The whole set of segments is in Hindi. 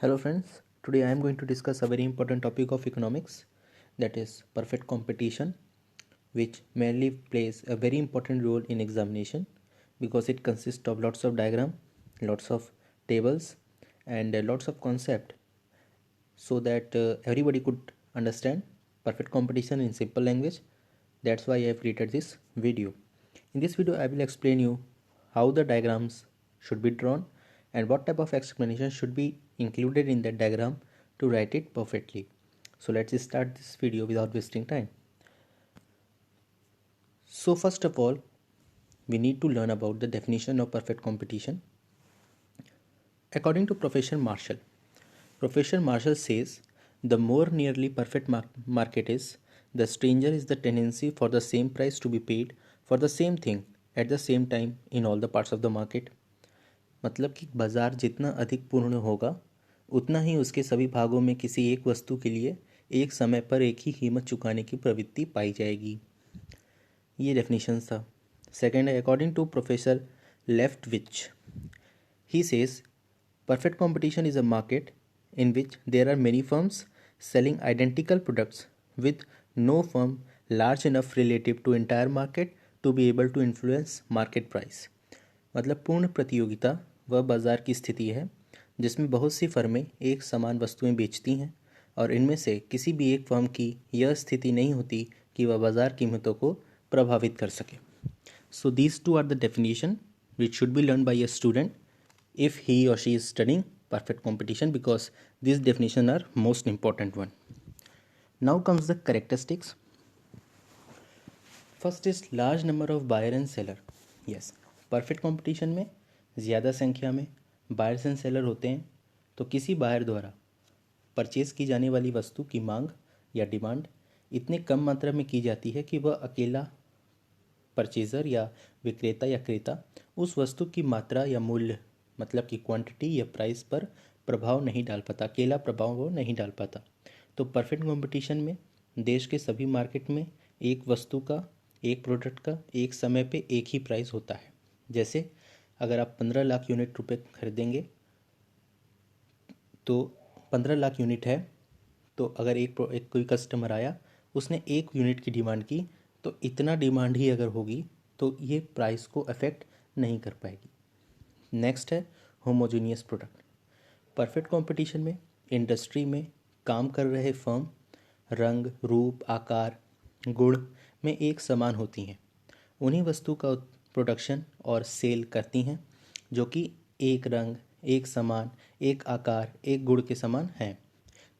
Hello friends, today I am going to discuss a very important topic of economics, that is perfect competition, which mainly plays a very important role in examination because it consists of lots of diagram, lots of tables and lots of concept so that everybody could understand perfect competition in simple language. That's why I have created this video. In this video I will explain you how the diagrams should be drawn and what type of explanation should be included in that diagram to write it perfectly. So let's start this video without wasting time. So first of all, we need to learn about the definition of perfect competition. According to Professor Marshall says the more nearly perfect market is, the stranger is the tendency for the same price to be paid for the same thing at the same time in all the parts of the market. मतलब कि बाज़ार जितना अधिक पूर्ण होगा उतना ही उसके सभी भागों में किसी एक वस्तु के लिए एक समय पर एक ही कीमत चुकाने की प्रवृत्ति पाई जाएगी. ये डेफिनेशन था. सेकेंड है according to professor Leftwich. He says perfect competition is a market in which there are many firms selling identical products with no firm large enough relative to entire market to be able to influence market price. मतलब पूर्ण प्रतियोगिता वह बाज़ार की स्थिति है जिसमें बहुत सी फर्में एक समान वस्तुएं बेचती हैं और इनमें से किसी भी एक फर्म की यह स्थिति नहीं होती कि वह बाज़ार कीमतों को प्रभावित कर सके. So these two are the definition which should be learn by a student if he or she is studying perfect competition because these definitions are most important one. Now comes the characteristics. First is large number of buyer and seller. Yes, perfect competition में ज़्यादा संख्या में buyers and seller होते हैं तो किसी बायर द्वारा परचेज की जाने वाली वस्तु की मांग या डिमांड इतने कम मात्रा में की जाती है कि वह अकेला परचेज़र या विक्रेता या क्रेता उस वस्तु की मात्रा या मूल्य मतलब कि क्वांटिटी या प्राइस पर प्रभाव नहीं डाल पाता, अकेला प्रभाव वो नहीं डाल पाता. तो परफेक्ट कंपटीशन में देश के सभी मार्केट में एक वस्तु का, एक प्रोडक्ट का एक समय पे एक ही प्राइस होता है. जैसे अगर आप 15 लाख यूनिट रुपए खरीदेंगे तो 15 लाख यूनिट है तो अगर एक कोई कस्टमर आया उसने एक यूनिट की डिमांड की तो इतना डिमांड ही अगर होगी तो ये प्राइस को अफेक्ट नहीं कर पाएगी. नेक्स्ट है होमोजीनियस प्रोडक्ट. परफेक्ट कंपटीशन में इंडस्ट्री में काम कर रहे फर्म रंग, रूप, आकार, गुण में एक समान होती हैं. उन्हीं वस्तु का प्रोडक्शन और सेल करती हैं जो कि एक रंग, एक समान, एक आकार, एक गुण के समान हैं.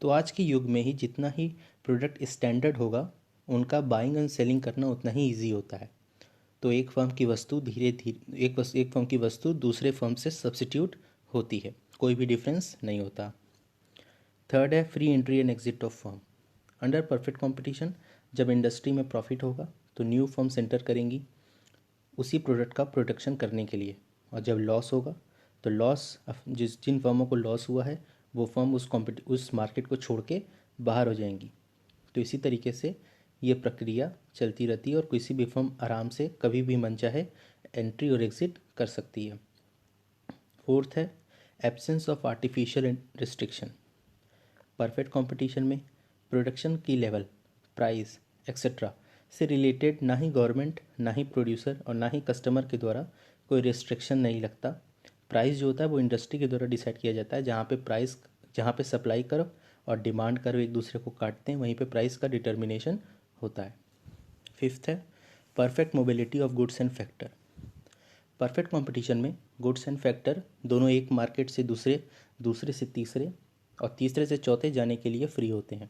तो आज के युग में ही जितना ही प्रोडक्ट स्टैंडर्ड होगा उनका बाइंग एंड सेलिंग करना उतना ही ईजी होता है. तो एक फर्म की वस्तु धीरे धीरे एक फर्म की वस्तु दूसरे फर्म से सब्सिट्यूट होती है, कोई भी डिफरेंस नहीं होता. थर्ड है free entry and exit of firm. Under perfect competition जब इंडस्ट्री में प्रॉफिट होगा तो न्यू फर्म्स एंटर करेंगी उसी प्रोडक्ट का प्रोडक्शन करने के लिए, और जब लॉस होगा तो जिन फर्मों को लॉस हुआ है वो फर्म उस मार्केट को छोड़ के बाहर हो जाएंगी. तो इसी तरीके से ये प्रक्रिया चलती रहती है और किसी भी फर्म आराम से कभी भी मन चाहे एंट्री और एग्ज़िट कर सकती है. फोर्थ है absence of artificial restriction. Perfect competition में प्रोडक्शन की लेवल, प्राइस एक्सेट्रा से रिलेटेड ना ही गवर्नमेंट, ना ही प्रोड्यूसर और ना ही कस्टमर के द्वारा कोई रिस्ट्रिक्शन नहीं लगता. प्राइस जो होता है वो इंडस्ट्री के द्वारा डिसाइड किया जाता है. जहाँ पे सप्लाई कर्व और डिमांड कर्व एक दूसरे को काटते हैं वहीं पे प्राइस का डिटर्मिनेशन होता है. फिफ्थ है perfect mobility of goods and factor. Perfect competition में गुड्स एंड फैक्टर दोनों एक मार्केट से दूसरे से तीसरे और तीसरे से चौथे जाने के लिए फ्री होते हैं.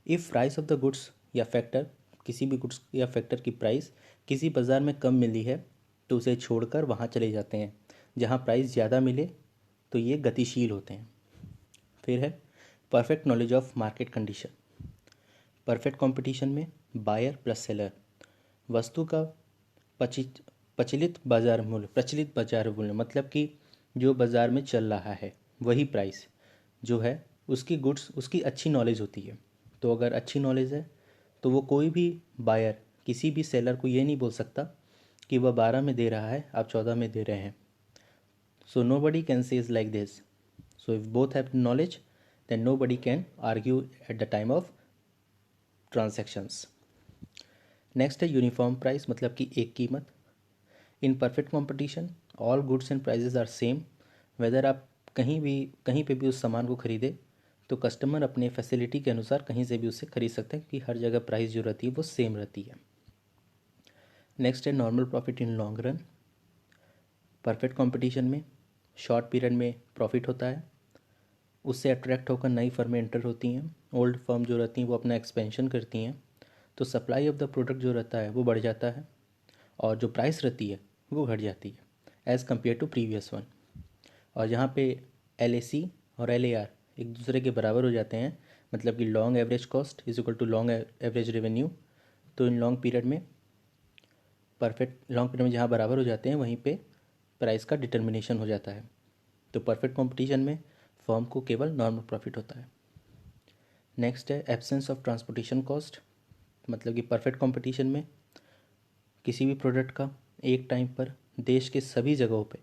If price of the goods या फैक्टर, किसी भी गुड्स या फैक्टर की प्राइस किसी बाज़ार में कम मिली है तो उसे छोड़कर वहाँ चले जाते हैं जहाँ प्राइस ज़्यादा मिले, तो ये गतिशील होते हैं. फिर है perfect knowledge of market condition. Perfect competition में बायर प्लस सेलर वस्तु का प्रचलित बाजार मूल्य मतलब कि जो बाज़ार में चल रहा है वही प्राइस जो है उसकी अच्छी नॉलेज होती है. तो अगर अच्छी नॉलेज है तो वो कोई भी बायर किसी भी सेलर को ये नहीं बोल सकता कि वह 12 में दे रहा है आप 14 में दे रहे हैं. So nobody can say is like this. So if both have knowledge, then nobody can argue at the time of transactions. Next है यूनिफॉर्म प्राइस, मतलब कि एक कीमत. In perfect competition all goods and prices are same. Whether आप कहीं पे भी उस सामान को खरीदे तो कस्टमर अपने फैसिलिटी के अनुसार कहीं से भी उससे खरीद सकते हैं, क्योंकि हर जगह प्राइस जो रहती है वो सेम रहती है. नेक्स्ट है normal profit in long run. Perfect competition में शॉर्ट पीरियड में प्रॉफिट होता है, उससे अट्रैक्ट होकर नई फर्में एंटर होती हैं. ओल्ड फर्म जो रहती हैं वो अपना एक्सपेंशन करती हैं, तो सप्लाई ऑफ द प्रोडक्ट जो रहता है वो बढ़ जाता है और जो प्राइस रहती है वो घट जाती है as compare to previous one. और यहाँ पे LAC और LAR एक दूसरे के बराबर हो जाते हैं, मतलब कि long average cost is equal to long average revenue. तो इन लॉन्ग पीरियड में जहाँ बराबर हो जाते हैं वहीं पे प्राइस का डिटर्मिनेशन हो जाता है. तो परफेक्ट कंपटीशन में फर्म को केवल नॉर्मल प्रॉफिट होता है. नेक्स्ट है एब्सेंस ऑफ ट्रांसपोर्टेशन कॉस्ट, मतलब कि परफेक्ट कंपटीशन में किसी भी प्रोडक्ट का एक टाइम पर देश के सभी जगहों पे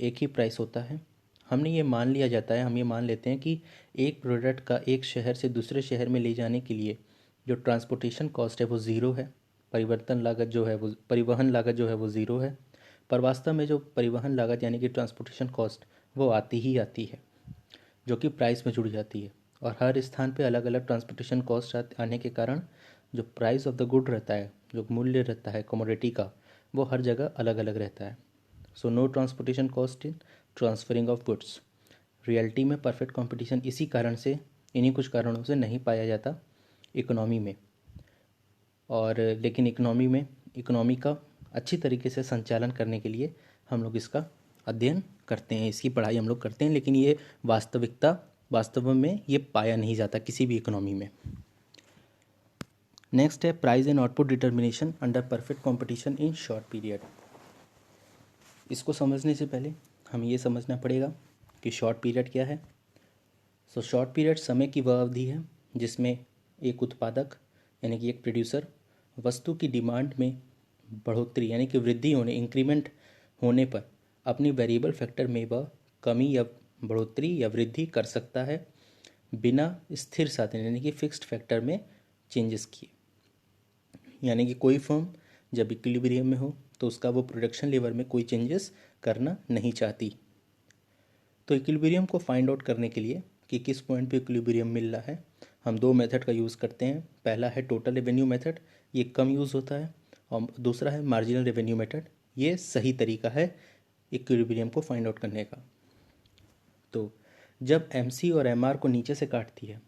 एक ही प्राइस होता है. हम ये मान लेते हैं कि एक प्रोडक्ट का एक शहर से दूसरे शहर में ले जाने के लिए जो ट्रांसपोर्टेशन कॉस्ट है वो ज़ीरो है, परिवहन लागत जो है वो ज़ीरो है. पर वास्तव में जो परिवहन लागत यानी कि ट्रांसपोर्टेशन कॉस्ट वो आती ही आती है, जो कि प्राइस में जुड़ जाती है. और हर स्थान पे अलग अलग ट्रांसपोर्टेशन कॉस्ट आने के कारण जो प्राइस ऑफ द गुड रहता है, जो मूल्य रहता है कमोडिटी का, वो हर जगह अलग अलग रहता है. So no transportation cost in transferring of goods. Reality में परफेक्ट कंपटीशन इन्हीं कुछ कारणों से नहीं पाया जाता इकोनॉमी में. और लेकिन इकोनॉमी का अच्छी तरीके से संचालन करने के लिए हम लोग इसका अध्ययन करते हैं, इसकी पढ़ाई हम लोग करते हैं, लेकिन ये वास्तव में ये पाया नहीं जाता किसी भी इकोनॉमी में. नेक्स्ट है price and output determination under perfect competition in short period. इसको समझने से पहले हमें ये समझना पड़ेगा कि शॉर्ट पीरियड क्या है. सो शॉर्ट पीरियड समय की वह अवधि है जिसमें एक उत्पादक यानी कि एक प्रोड्यूसर वस्तु की डिमांड में बढ़ोतरी यानी कि इंक्रीमेंट होने पर अपनी वेरिएबल फैक्टर में वह कमी या बढ़ोतरी या वृद्धि कर सकता है बिना स्थिर साधन यानी कि फिक्स्ड फैक्टर में चेंजेस किए. यानी कि कोई फर्म जब इक्विलिब्रियम में हो तो उसका वो प्रोडक्शन लेवल में कोई चेंजेस करना नहीं चाहती. तो इक्विलिब्रियम को फाइंड आउट करने के लिए कि किस पॉइंट पे इक्विलिब्रियम मिल रहा है, हम दो मेथड का यूज़ करते हैं. पहला है टोटल रेवेन्यू मेथड, ये कम यूज़ होता है, और दूसरा है मार्जिनल रेवेन्यू मेथड. ये सही तरीका है इक्विलिब्रियम को फाइंड आउट करने का. तो जब MC और MR को नीचे से काटती है,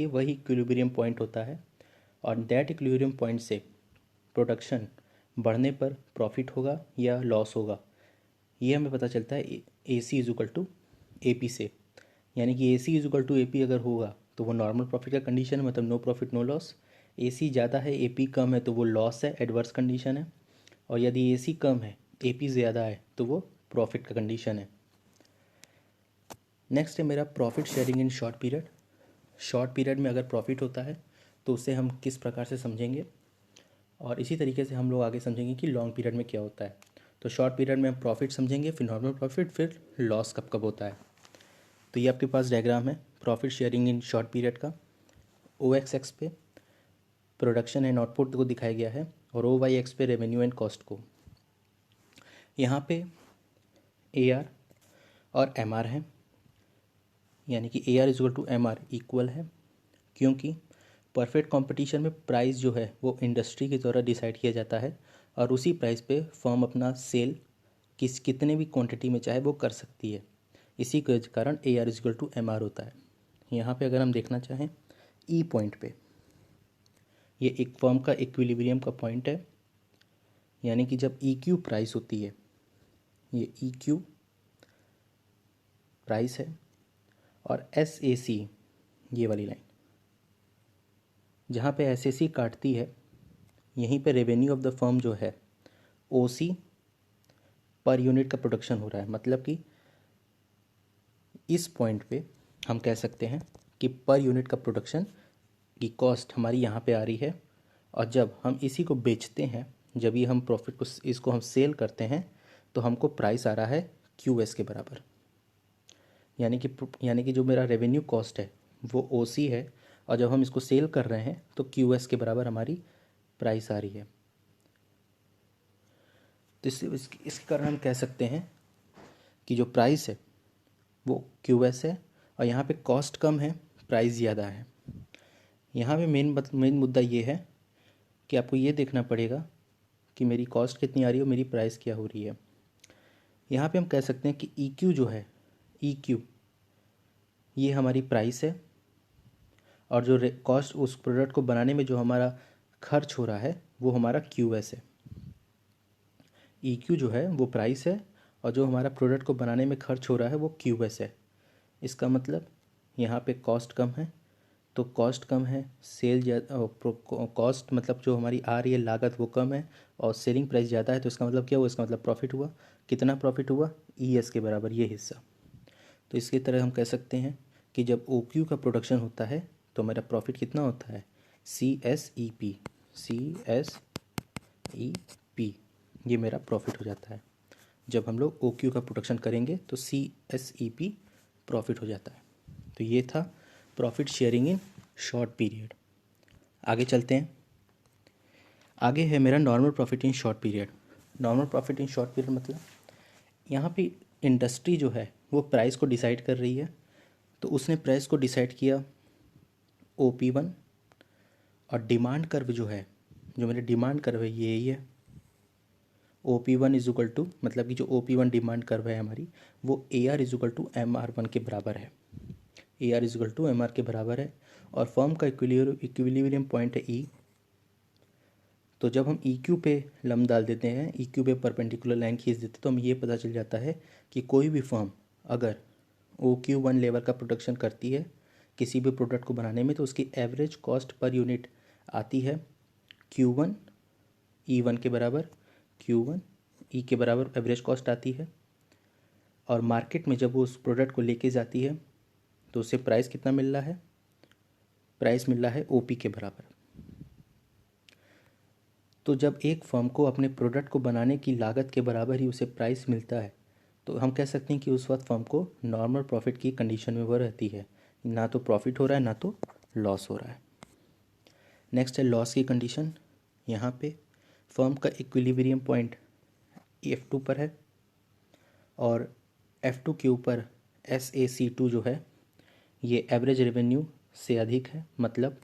वही इक्विलिब्रियम पॉइंट होता है. और दैट इक्विलिब्रियम पॉइंट से प्रोडक्शन बढ़ने पर प्रॉफिट होगा या लॉस होगा, ये हमें पता चलता है AC is equal to AP से. यानी कि AC is equal to AP अगर होगा तो वो नॉर्मल प्रॉफिट का कंडीशन है, मतलब no profit no loss. AC ज़्यादा है AP कम है तो वो लॉस है, एडवर्स कंडीशन है. और यदि AC कम है AP ज़्यादा है तो वो प्रॉफिट का कंडीशन है. नेक्स्ट है मेरा profit sharing in short period. Short period में अगर प्रॉफिट होता है तो उसे हम किस प्रकार से समझेंगे, और इसी तरीके से हम लोग आगे समझेंगे कि लॉन्ग पीरियड में क्या होता है. तो शॉर्ट पीरियड में हम प्रॉफिट समझेंगे, फिर नॉर्मल प्रॉफिट, फिर लॉस कब कब होता है. तो ये आपके पास डायग्राम है profit sharing in short period का. OX पे प्रोडक्शन एंड आउटपुट को दिखाया गया है और OY पे रेवेन्यू एंड कॉस्ट को. यहाँ पे AR और MR है, यानी कि AR is equal to MR equal है, क्योंकि परफेक्ट कंपटीशन में प्राइस जो है वो इंडस्ट्री के द्वारा डिसाइड किया जाता है और उसी प्राइस पे फर्म अपना सेल कितने भी क्वांटिटी में चाहे वो कर सकती है. इसी के कारण AR is equal to MR होता है. यहाँ पे अगर हम देखना चाहें E पॉइंट पे, ये एक फर्म का इक्विलिब्रियम का पॉइंट है. यानी कि जब EQ प्राइस होती है, ये EQ प्राइस है, और SAC ये वाली लाइन जहाँ पे SAC काटती है, यहीं पे रेवेन्यू ऑफ द फर्म जो है OC पर यूनिट का प्रोडक्शन हो रहा है. मतलब कि इस पॉइंट पे हम कह सकते हैं कि पर यूनिट का प्रोडक्शन की कॉस्ट हमारी यहाँ पे आ रही है, और जब हम इसी को बेचते हैं, जब ये हम प्रॉफिट को इसको हम सेल करते हैं, तो हमको प्राइस आ रहा है QS के बराबर. यानी कि जो मेरा रेवेन्यू कॉस्ट है वो OC है, और जब हम इसको सेल कर रहे हैं तो QS के बराबर हमारी प्राइस आ रही है। तो इसके कारण हम कह सकते हैं कि जो प्राइस है वो QS है, और यहाँ पे कॉस्ट कम है, प्राइस ज़्यादा है। यहाँ पे मेन मुद्दा ये है कि आपको ये देखना पड़ेगा कि मेरी कॉस्ट कितनी आ रही है और मेरी प्राइस क्या हो रही है। यहाँ पे हम कह सकते हैं कि EQ जो है, EQ ये हमारी प्राइस है, और जो कॉस्ट उस प्रोडक्ट को बनाने में जो हमारा खर्च हो रहा है वो हमारा QS है। EQ जो है वो प्राइस है, और जो हमारा प्रोडक्ट को बनाने में खर्च हो रहा है वो QS है। इसका मतलब यहाँ पे कॉस्ट कम है, तो कॉस्ट कम है, कॉस्ट मतलब जो हमारी आ रही है लागत वो कम है, और सेलिंग प्राइस ज़्यादा है, तो इसका मतलब क्या हुआ? इसका मतलब प्रॉफिट हुआ। कितना प्रॉफिट हुआ? ES के बराबर ये हिस्सा। तो इसकी तरह हम कह सकते हैं कि जब OQ का प्रोडक्शन होता है तो मेरा प्रॉफिट कितना होता है? CSEP। ये मेरा प्रॉफिट हो जाता है। जब हम लोग OQ का प्रोडक्शन करेंगे तो CSEP प्रॉफिट हो जाता है। तो ये था profit sharing in short period. आगे चलते हैं। आगे है मेरा normal profit in short period. Normal profit in short period मतलब यहाँ पे इंडस्ट्री जो है वो प्राइस को डिसाइड कर रही है, तो उसने प्राइस को डिसाइड किया OP1, और डिमांड कर्व जो है, जो मेरे डिमांड कर्व है ये यही है। OP1 इज इक्वल टू, मतलब कि जो OP1 डिमांड कर्व है हमारी, वो AR is equal to MR1 के बराबर है। AR is equal to MR के बराबर है, और फर्म का इक्विलिब्रियम पॉइंट है E। तो जब हम EQ पे लंब डाल देते हैं, EQ पे परपेंडिकुलर लाइन खींच देते हैं, तो हमें ये पता चल जाता है कि कोई भी फर्म अगर OQ1 लेवल का प्रोडक्शन करती है किसी भी प्रोडक्ट को बनाने में, तो उसकी एवरेज कॉस्ट पर यूनिट आती है Q1 E1 के बराबर, Q1 E के बराबर एवरेज कॉस्ट आती है। और मार्केट में जब वो उस प्रोडक्ट को लेके जाती है तो उसे प्राइस कितना मिल रहा है? प्राइस मिल रहा है OP के बराबर। तो जब एक फर्म को अपने प्रोडक्ट को बनाने की लागत के बराबर ही उसे प्राइस मिलता है, तो हम कह सकते हैं कि उस वक्त फर्म को नॉर्मल प्रॉफिट की कंडीशन में वह रहती है, ना तो प्रॉफिट हो रहा है ना तो लॉस हो रहा है। नेक्स्ट है लॉस की कंडीशन। यहाँ पे फर्म का इक्विलिब्रियम पॉइंट F2 पर है, और F2 के ऊपर SAC2 जो है ये एवरेज रेवेन्यू से अधिक है, मतलब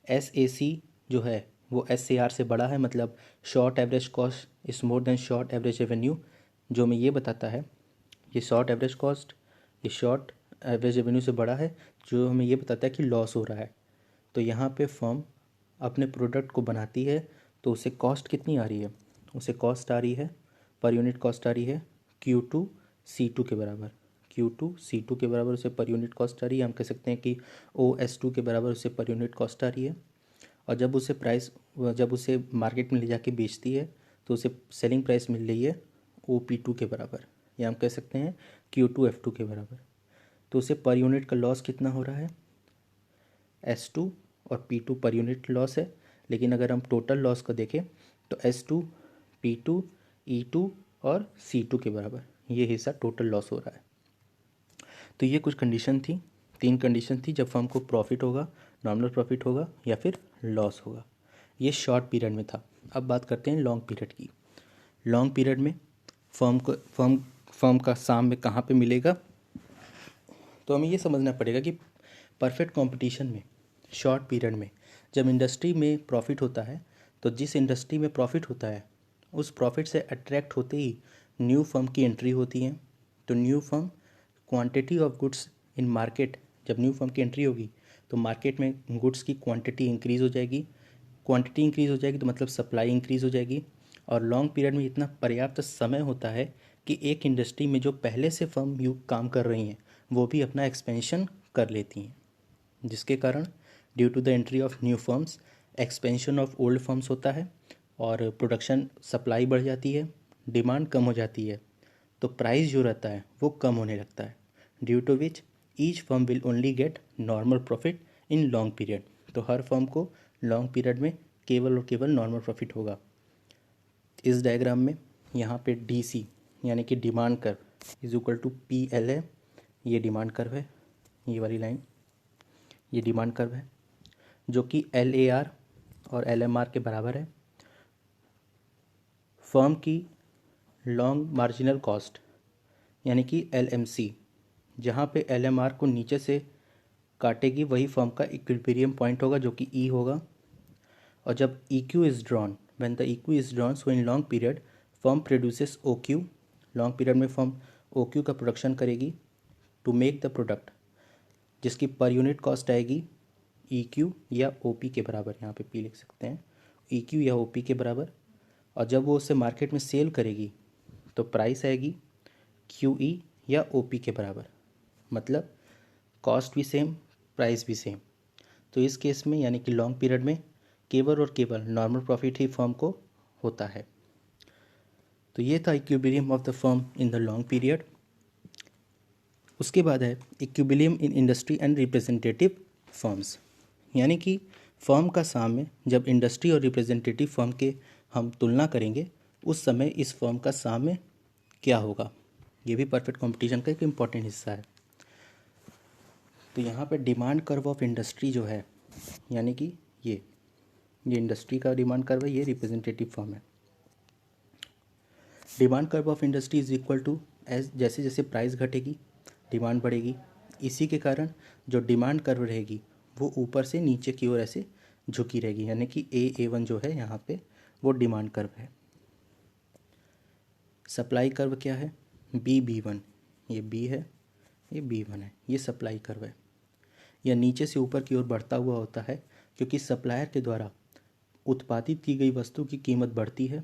SAC जो है वो SAR से बड़ा है, मतलब short average cost is more than short average revenue. जो हमें ये बताता है ये शॉर्ट एवरेज कॉस्ट ये शॉर्ट एवरेज रेवेन्यू से बड़ा है, जो हमें ये बताता है कि लॉस हो रहा है। तो यहाँ पे फर्म अपने प्रोडक्ट को बनाती है तो उसे कॉस्ट कितनी आ रही है? उसे कॉस्ट आ रही है, पर यूनिट कॉस्ट आ रही है Q2C2 के बराबर। Q2C2 के बराबर उसे पर यूनिट कॉस्ट आ रही है। हम कह सकते हैं कि OS2 के बराबर उसे पर यूनिट कॉस्ट आ रही है। और जब उसे मार्केट में ले जाके बेचती है तो उसे सेलिंग प्राइस मिल रही है OP2 के बराबर, या हम कह सकते हैं Q2F2 के बराबर। तो उसे पर यूनिट का लॉस कितना हो रहा है? S2 और P2 पर यूनिट लॉस है, लेकिन अगर हम टोटल लॉस को देखें तो S2, P2, E2 और C2 के बराबर ये हिस्सा टोटल लॉस हो रहा है। तो ये कुछ कंडीशन थी, 3 कंडीशन थी जब फर्म को प्रॉफिट होगा, नॉमिनल प्रॉफिट होगा या फिर लॉस होगा। ये शॉर्ट पीरियड में था। अब बात करते हैं लॉन्ग पीरियड की। लॉन्ग पीरियड में फर्म का साम में कहाँ पे मिलेगा? तो हमें ये समझना पड़ेगा कि परफेक्ट कंपटीशन में शॉर्ट पीरियड में जब इंडस्ट्री में प्रॉफिट होता है, तो जिस इंडस्ट्री में प्रॉफिट होता है उस प्रॉफिट से अट्रैक्ट होते ही न्यू फर्म की एंट्री होती है। तो new firm quantity of goods in market, जब न्यू फर्म की एंट्री होगी तो मार्केट में गुड्स की क्वांटिटी इंक्रीज़ हो जाएगी। क्वांटिटी इंक्रीज़ हो जाएगी तो मतलब सप्लाई इंक्रीज़ हो जाएगी। और लॉन्ग पीरियड में इतना पर्याप्त समय होता है कि एक इंडस्ट्री में जो पहले से फर्म काम कर रही हैं वो भी अपना एक्सपेंशन कर लेती हैं, जिसके कारण due to the entry of new firms expansion of old firms होता है, और प्रोडक्शन सप्लाई बढ़ जाती है, डिमांड कम हो जाती है, तो प्राइस जो रहता है वो कम होने लगता है, due to which each firm will only get normal profit in long period. तो हर फर्म को लॉन्ग पीरियड में केवल और केवल नॉर्मल प्रॉफिट होगा। इस डायग्राम में यहाँ पे DC यानी कि demand curve is equal to PL है, ये डिमांड कर्व है, ये वाली लाइन ये डिमांड कर्व है जो कि LAR और LMR के बराबर है। फर्म की लॉन्ग मार्जिनल कॉस्ट यानी कि LMC, जहाँ पे LMR को नीचे से काटेगी वही फर्म का इक्विलिब्रियम पॉइंट होगा जो कि E होगा। और जब EQ is drawn, when the EQ is drawn, so in long period firm produces OQ। Long period में फर्म OQ का प्रोडक्शन करेगी टू मेक द प्रोडक्ट, जिसकी पर यूनिट कॉस्ट आएगी EQ या OP के बराबर, यहाँ पे P लिख सकते हैं, EQ या OP के बराबर। और जब वो उसे मार्केट में सेल करेगी तो प्राइस आएगी QE या OP के बराबर, मतलब कॉस्ट भी सेम, प्राइस भी सेम। तो इस केस में यानी कि लॉन्ग पीरियड में केवल और केवल नॉर्मल प्रॉफिट ही फर्म को होता है। तो ये था equilibrium of the firm in the long period. उसके बाद है equilibrium in industry and representative firms, यानी कि फर्म का साम्य जब इंडस्ट्री और रिप्रेजेंटेटिव फर्म के हम तुलना करेंगे उस समय इस फर्म का साम्य क्या होगा। ये भी परफेक्ट कंपटीशन का एक इम्पॉर्टेंट हिस्सा है। तो यहाँ पे डिमांड कर्व ऑफ इंडस्ट्री जो है, यानी कि ये इंडस्ट्री का डिमांड कर्व है, ये रिप्रेजेंटेटिव फर्म है। Demand curve of industry is equal to as, जैसे जैसे प्राइस घटेगी डिमांड बढ़ेगी। इसी के कारण जो डिमांड कर्व रहेगी वो ऊपर से नीचे की ओर ऐसे झुकी रहेगी, यानी कि A1 जो है यहाँ पे वो डिमांड कर्व है। सप्लाई कर्व क्या है, B1, ये B है, ये B1 है, ये सप्लाई कर्व है। यह नीचे से ऊपर की ओर बढ़ता हुआ होता है क्योंकि सप्लायर के द्वारा उत्पादित की गई वस्तु की कीमत बढ़ती है,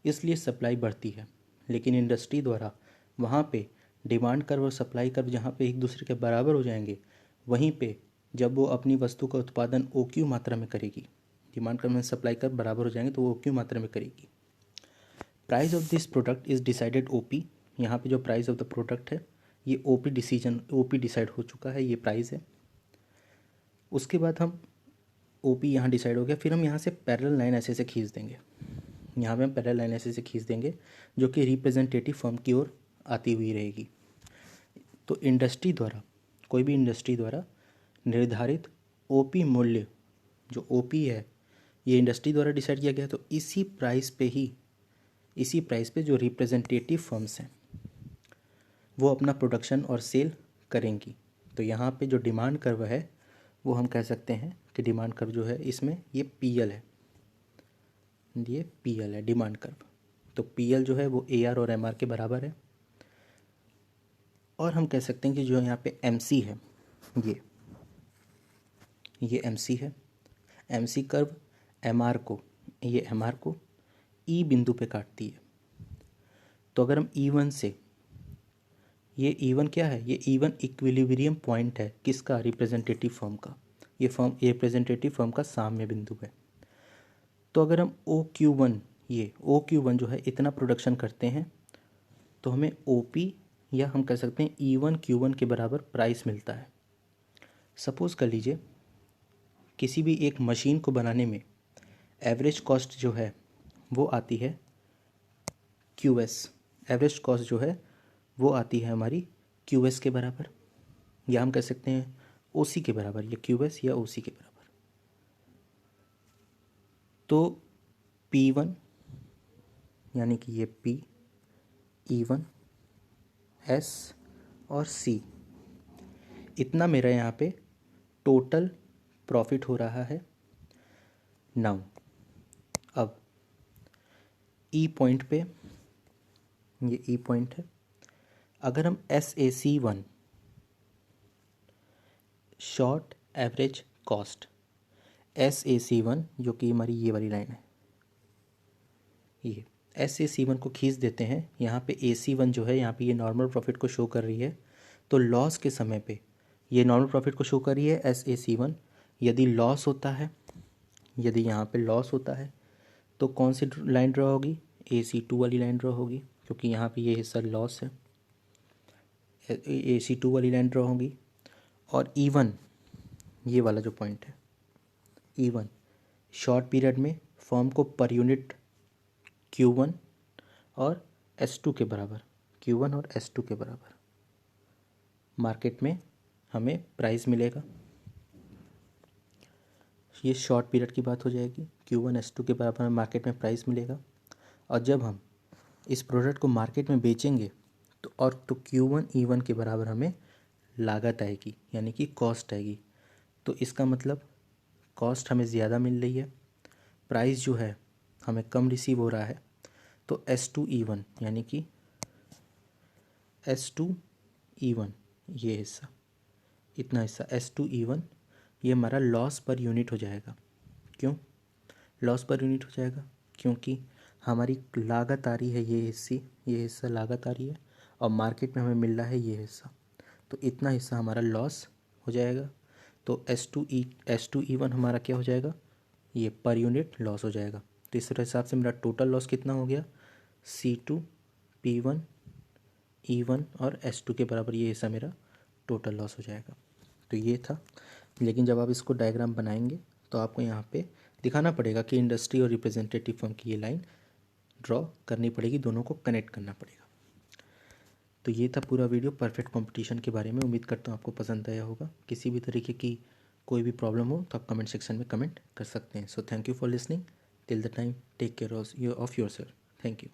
इसलिए सप्लाई बढ़ती है। लेकिन इंडस्ट्री द्वारा वहाँ पे डिमांड कर्व और सप्लाई कर्व जहाँ पे एक दूसरे के बराबर हो जाएंगे, वहीं पे जब वो अपनी वस्तु का उत्पादन OQ मात्रा में करेगी, डिमांड कर्व में सप्लाई कर्व बराबर हो जाएंगे तो वो OQ मात्रा में करेगी। Price of this product is decided OP, यहाँ पे जो प्राइस ऑफ द प्रोडक्ट है ये OP डिसाइड हो चुका है, ये प्राइस है। उसके बाद हम OP यहाँ डिसाइड हो गया, फिर हम यहाँ से पैरेलल लाइन ऐसे से खींच देंगे, यहाँ पे हम पैरेलल लाइन ऐसे से खींच देंगे जो कि रिप्रेजेंटेटिव फर्म की ओर आती हुई रहेगी। तो इंडस्ट्री द्वारा, कोई भी इंडस्ट्री द्वारा निर्धारित OP मूल्य, जो OP है ये इंडस्ट्री द्वारा डिसाइड किया गया, तो इसी प्राइस पे जो रिप्रेजेंटेटिव फर्म्स हैं वो अपना प्रोडक्शन और सेल करेंगी। तो यहाँ पे जो डिमांड कर्व है वो हम कह सकते हैं कि डिमांड कर्व जो है इसमें ये PL है, ये PL है डिमांड कर्व। तो PL जो है वो AR और MR के बराबर है। और हम कह सकते हैं कि जो यहाँ पे MC है, ये MC है। MC कर्व MR को E बिंदु पे काटती है। तो अगर हम E1 से, ये E1 क्या है, ये E1 इक्विलिब्रियम पॉइंट है किसका, रिप्रेजेंटेटिव फर्म का। ये रिप्रेजेंटेटिव फर्म का साम्य बिंदु है। तो अगर हम OQ1 जो है इतना प्रोडक्शन करते हैं तो हमें OP या हम कह सकते हैं E1 Q1 के बराबर प्राइस मिलता है। सपोज़ कर लीजिए किसी भी एक मशीन को बनाने में एवरेज कॉस्ट जो है वो आती है QS, एवरेज कॉस्ट जो है वो आती है हमारी QS के बराबर, या हम कह सकते हैं OC के बराबर, या QS या OC के बराबर। तो P1 यानी कि ये P, E1, S और C, इतना मेरा यहाँ पे टोटल प्रॉफिट हो रहा है। नाउ अब E पॉइंट पे, ये E पॉइंट है, अगर हम SAC1 short average cost, SAC1 जो कि हमारी ये वाली लाइन है, ये SAC1 को खींच देते हैं। यहाँ पे AC1 जो है यहाँ पे ये नॉर्मल प्रॉफिट को शो कर रही है, तो लॉस के समय पे ये नॉर्मल प्रॉफिट को शो कर रही है SAC1। यदि लॉस होता है, यदि यहाँ पे लॉस होता है तो कौन सी लाइन ड्रॉ होगी, AC2 वाली लाइन ड्रॉ होगी, क्योंकि यहाँ पे ये हिस्सा लॉस है, AC2 वाली लाइन ड्रॉ होगी। और E1 ये वाला जो पॉइंट है, E1 शॉर्ट पीरियड में फर्म को पर यूनिट Q1 और S2 के बराबर, Q1 और S2 के बराबर मार्केट में हमें प्राइस मिलेगा। ये शॉर्ट पीरियड की बात हो जाएगी। Q1S2 के बराबर हमें मार्केट में प्राइस मिलेगा, और जब हम इस प्रोडक्ट को मार्केट में बेचेंगे तो Q1E1 के बराबर हमें लागत आएगी, यानी कि कॉस्ट आएगी। तो इसका मतलब कॉस्ट हमें ज़्यादा मिल रही है, प्राइस जो है हमें कम रिसीव हो रहा है। तो S2E1 यानी कि S2E1 ये हिस्सा, इतना हिस्सा S2E1 ये हमारा लॉस पर यूनिट हो जाएगा। क्यों लॉस पर यूनिट हो जाएगा? क्योंकि हमारी लागत आ रही है ये हिस्सा लागत आ रही है, और मार्केट में हमें मिल रहा है ये हिस्सा, तो इतना हिस्सा हमारा लॉस हो जाएगा। तो S2E1 हमारा क्या हो जाएगा? ये पर यूनिट लॉस हो जाएगा। तो इस हिसाब से मेरा टोटल लॉस कितना हो गया? C2P1E1 और S2 के बराबर ये हिस्सा मेरा टोटल लॉस हो जाएगा। तो ये था। लेकिन जब आप इसको डायग्राम बनाएंगे तो आपको यहाँ पे दिखाना पड़ेगा कि इंडस्ट्री और रिप्रेजेंटेटिव फर्म की ये लाइन ड्रॉ करनी पड़ेगी, दोनों को कनेक्ट करना पड़ेगा। तो ये था पूरा वीडियो परफेक्ट कंपटीशन के बारे में। उम्मीद करता हूँ आपको पसंद आया होगा। किसी भी तरीके की कोई भी प्रॉब्लम हो तो आप कमेंट सेक्शन में कमेंट कर सकते हैं। So thank you for listening till the time, take care of your self. Thank you.